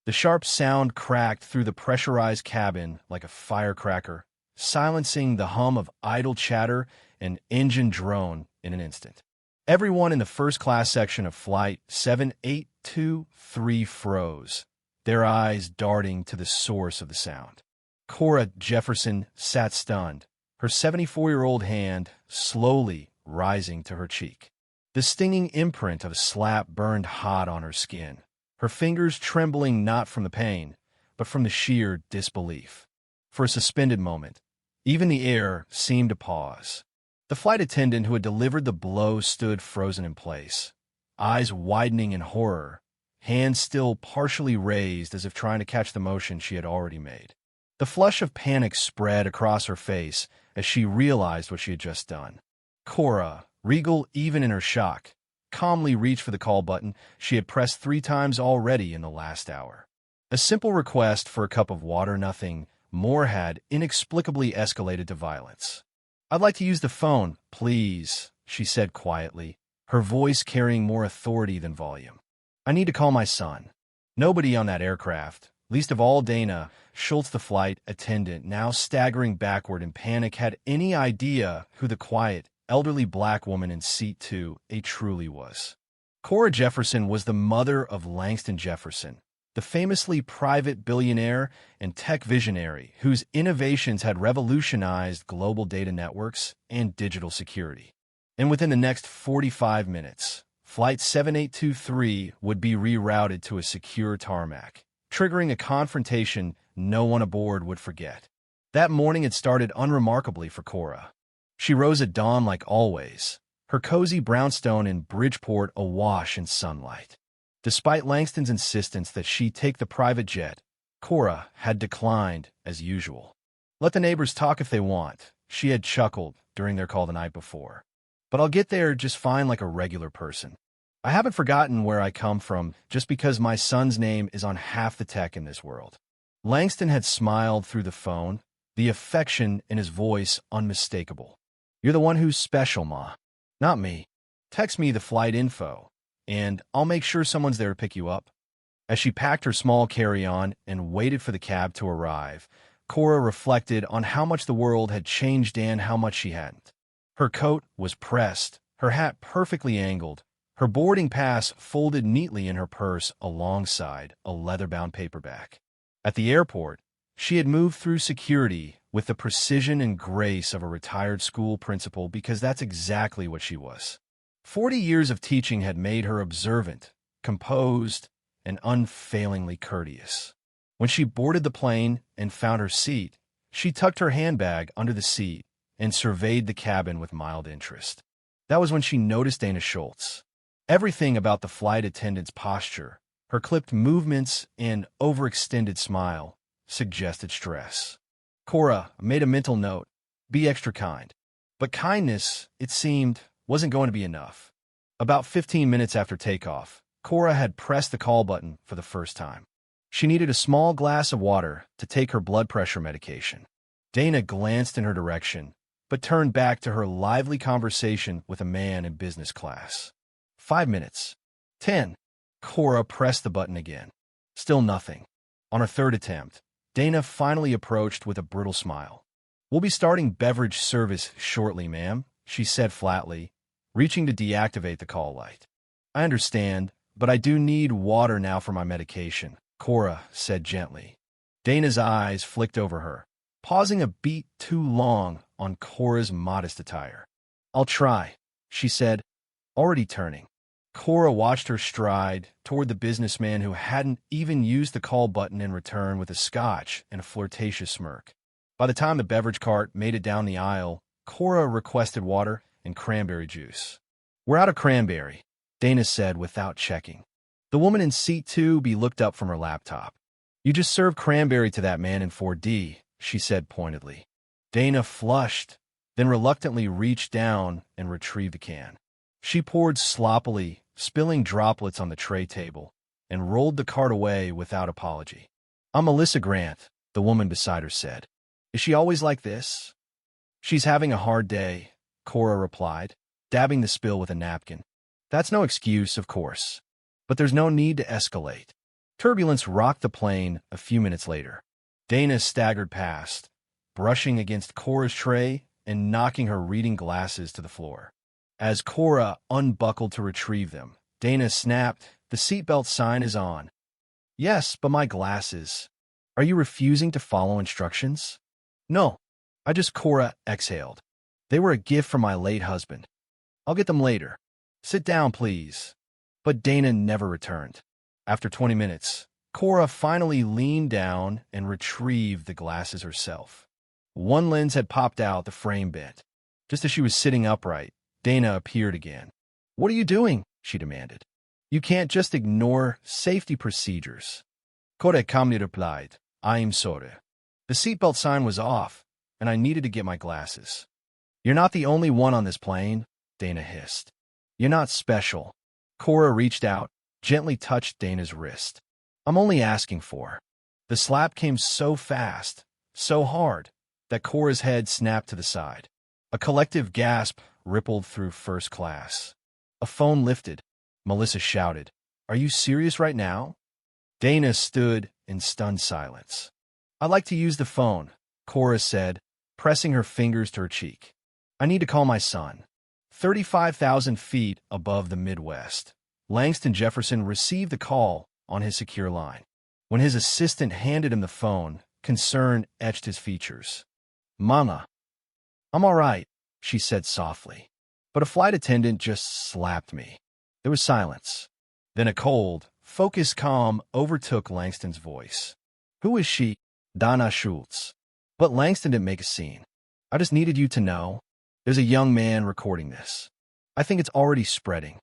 The sharp sound cracked through the pressurized cabin like a firecracker, silencing the hum of idle chatter and engine drone in an instant. Everyone in the first-class section of Flight 7823 froze, their eyes darting to the source of the sound. Cora Jefferson sat stunned, her 74-year-old hand slowly rising to her cheek. The stinging imprint of a slap burned hot on her skin, her fingers trembling not from the pain, but from the sheer disbelief. For a suspended moment, even the air seemed to pause. The flight attendant who had delivered the blow stood frozen in place, eyes widening in horror, hands still partially raised as if trying to catch the motion she had already made. The flush of panic spread across her face as she realized what she had just done. Cora, regal even in her shock, calmly reached for the call button she had pressed 3 times already in the last hour. A simple request for a cup of water, nothing more, had inexplicably escalated to violence. "I'd like to use the phone, please," she said quietly, her voice carrying more authority than volume. "I need to call my son." Nobody on that aircraft, least of all Dana Schultz, the flight attendant, now staggering backward in panic, had any idea who the quiet, elderly black woman in seat 2A truly was. Cora Jefferson was the mother of Langston Jefferson, the famously private billionaire and tech visionary whose innovations had revolutionized global data networks and digital security. And within the next 45 minutes, Flight 7823 would be rerouted to a secure tarmac, triggering a confrontation no one aboard would forget. That morning had started unremarkably for Cora. She rose at dawn like always, her cozy brownstone in Bridgeport awash in sunlight. Despite Langston's insistence that she take the private jet, Cora had declined as usual. "Let the neighbors talk if they want," she had chuckled during their call the night before. "But I'll get there just fine like a regular person. I haven't forgotten where I come from just because my son's name is on half the tech in this world." Langston had smiled through the phone, the affection in his voice unmistakable. "You're the one who's special, Ma. Not me. Text me the flight info, and I'll make sure someone's there to pick you up." As she packed her small carry-on and waited for the cab to arrive, Cora reflected on how much the world had changed and how much she hadn't. Her coat was pressed, her hat perfectly angled, her boarding pass folded neatly in her purse alongside a leather-bound paperback. At the airport, she had moved through security with the precision and grace of a retired school principal because that's exactly what she was. 40 years of teaching had made her observant, composed, and unfailingly courteous. When she boarded the plane and found her seat, she tucked her handbag under the seat and surveyed the cabin with mild interest. That was when she noticed Dana Schultz. Everything about the flight attendant's posture, her clipped movements and overextended smile, suggested stress. Cora made a mental note: be extra kind. But kindness, it seemed, wasn't going to be enough. About 15 minutes after takeoff, Cora had pressed the call button for the first time. She needed a small glass of water to take her blood pressure medication. Dana glanced in her direction, but turned back to her lively conversation with a man in business class. 5 minutes. 10. Cora pressed the button again. Still nothing. On her third attempt, Dana finally approached with a brittle smile. "We'll be starting beverage service shortly, ma'am," she said flatly, reaching to deactivate the call light. "I understand, but I do need water now for my medication," Cora said gently. Dana's eyes flicked over her, pausing a beat too long on Cora's modest attire. "I'll try," she said, already turning. Cora watched her stride toward the businessman who hadn't even used the call button in return with a scotch and a flirtatious smirk. By the time the beverage cart made it down the aisle, Cora requested water and cranberry juice. "We're out of cranberry," Dana said without checking. The woman in seat 2B looked up from her laptop. "You just served cranberry to that man in 4D, she said pointedly. Dana flushed, then reluctantly reached down and retrieved the can. She poured sloppily, spilling droplets on the tray table, and rolled the cart away without apology. "I'm Melissa Grant," the woman beside her said. "Is she always like this?" "She's having a hard day," Cora replied, dabbing the spill with a napkin. "That's no excuse, of course. But there's no need to escalate." Turbulence rocked the plane a few minutes later. Dana staggered past, brushing against Cora's tray and knocking her reading glasses to the floor. As Cora unbuckled to retrieve them, Dana snapped, "The seatbelt sign is on." "Yes, but my glasses." "Are you refusing to follow instructions?" "No. Cora exhaled. "They were a gift from my late husband. I'll get them later." "Sit down, please." But Dana never returned. After 20 minutes, Cora finally leaned down and retrieved the glasses herself. One lens had popped out, the frame bent. Just as she was sitting upright, Dana appeared again. "What are you doing?" she demanded. "You can't just ignore safety procedures." Cora calmly replied, "I'm sorry. The seatbelt sign was off, and I needed to get my glasses." "You're not the only one on this plane," Dana hissed. "You're not special." Cora reached out, gently touched Dana's wrist. "I'm only asking for." The slap came so fast, so hard, that Cora's head snapped to the side. A collective gasp rippled through first class. A phone lifted. Melissa shouted, "Are you serious right now?" Dana stood in stunned silence. "I'd like to use the phone," Cora said, pressing her fingers to her cheek. "I need to call my son." 35,000 feet above the Midwest, Langston Jefferson received the call on his secure line. When his assistant handed him the phone, concern etched his features. "Mama." "I'm all right," she said softly. "But a flight attendant just slapped me." There was silence. Then a cold, focused calm overtook Langston's voice. "Who is she?" "Dana Schultz." But Langston didn't make a scene. "I just needed you to know. There's a young man recording this. I think it's already spreading.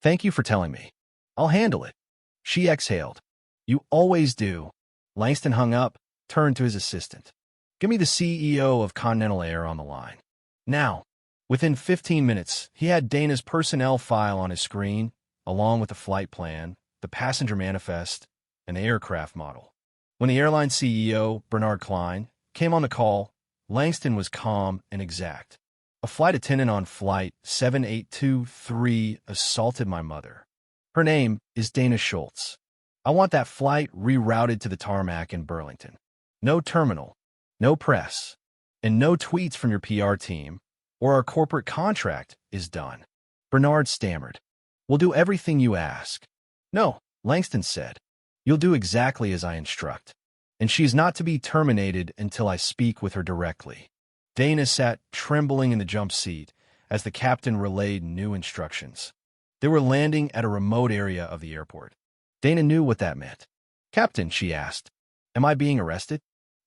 Thank you for telling me. I'll handle it." She exhaled. "You always do." Langston hung up, turned to his assistant. "Give me the CEO of Continental Air on the line." Now. Within 15 minutes, he had Dana's personnel file on his screen, along with the flight plan, the passenger manifest, and the aircraft model. When the airline CEO, Bernard Klein, came on the call, Langston was calm and exact. "A flight attendant on flight 7823 assaulted my mother. Her name is Dana Schultz. I want that flight rerouted to the tarmac in Burlington. No terminal, no press, and no tweets from your PR team, or our corporate contract is done." Bernard stammered. "We'll do everything you ask." "No," Langston said. "You'll do exactly as I instruct. And she's not to be terminated until I speak with her directly." Dana sat trembling in the jump seat as the captain relayed new instructions. They were landing at a remote area of the airport. Dana knew what that meant. "Captain," she asked, "am I being arrested?"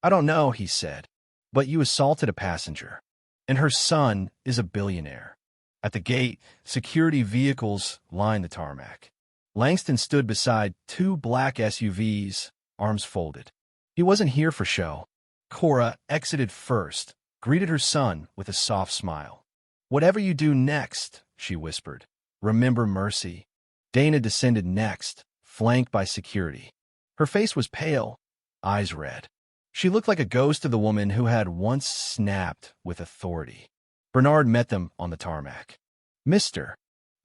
"I don't know," he said, "but you assaulted a passenger. And her son is a billionaire." At the gate, security vehicles lined the tarmac. Langston stood beside two black SUVs, arms folded. He wasn't here for show. Cora exited first, greeted her son with a soft smile. "Whatever you do next," she whispered, "remember mercy." Dana descended next, flanked by security. Her face was pale, eyes red. She looked like a ghost of the woman who had once snapped with authority. Bernard met them on the tarmac. "Mr.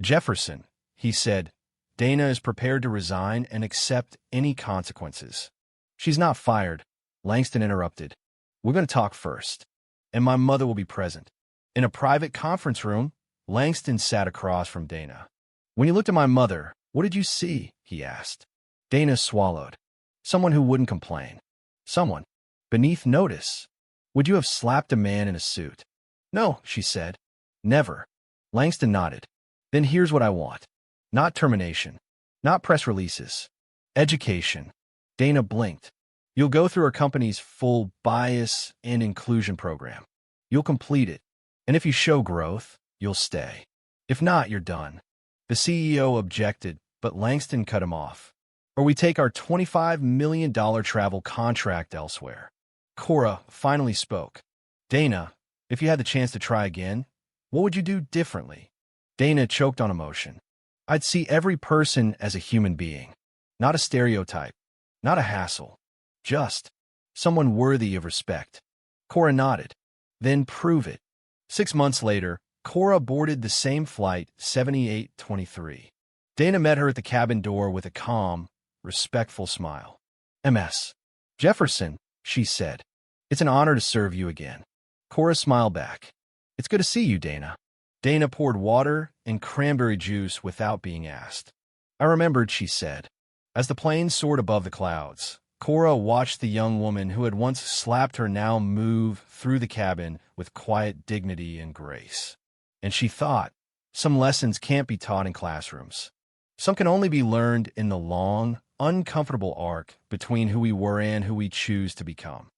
Jefferson," he said, "Dana is prepared to resign and accept any consequences." "She's not fired," Langston interrupted. "We're going to talk first, and my mother will be present." In a private conference room, Langston sat across from Dana. "When you looked at my mother, what did you see?" he asked. Dana swallowed. "Someone who wouldn't complain. Someone beneath notice. Would you have slapped a man in a suit?" "No," she said. "Never." Langston nodded. "Then here's what I want. Not termination. Not press releases. Education." Dana blinked. "You'll go through our company's full bias and inclusion program. You'll complete it. And if you show growth, you'll stay. If not, you're done." The CEO objected, but Langston cut him off. "Or we take our $25 million travel contract elsewhere." Cora finally spoke. "Dana, if you had the chance to try again, what would you do differently?" Dana choked on emotion. "I'd see every person as a human being. Not a stereotype. Not a hassle. Just someone worthy of respect." Cora nodded. "Then prove it." 6 months later, Cora boarded the same flight, 7823. Dana met her at the cabin door with a calm, respectful smile. "Ms. Jefferson," she said. "It's an honor to serve you again." Cora smiled back. "It's good to see you, Dana." Dana poured water and cranberry juice without being asked. "I remembered," she said. As the plane soared above the clouds, Cora watched the young woman who had once slapped her now move through the cabin with quiet dignity and grace. And she thought, some lessons can't be taught in classrooms. Some can only be learned in the long, uncomfortable arc between who we were and who we choose to become.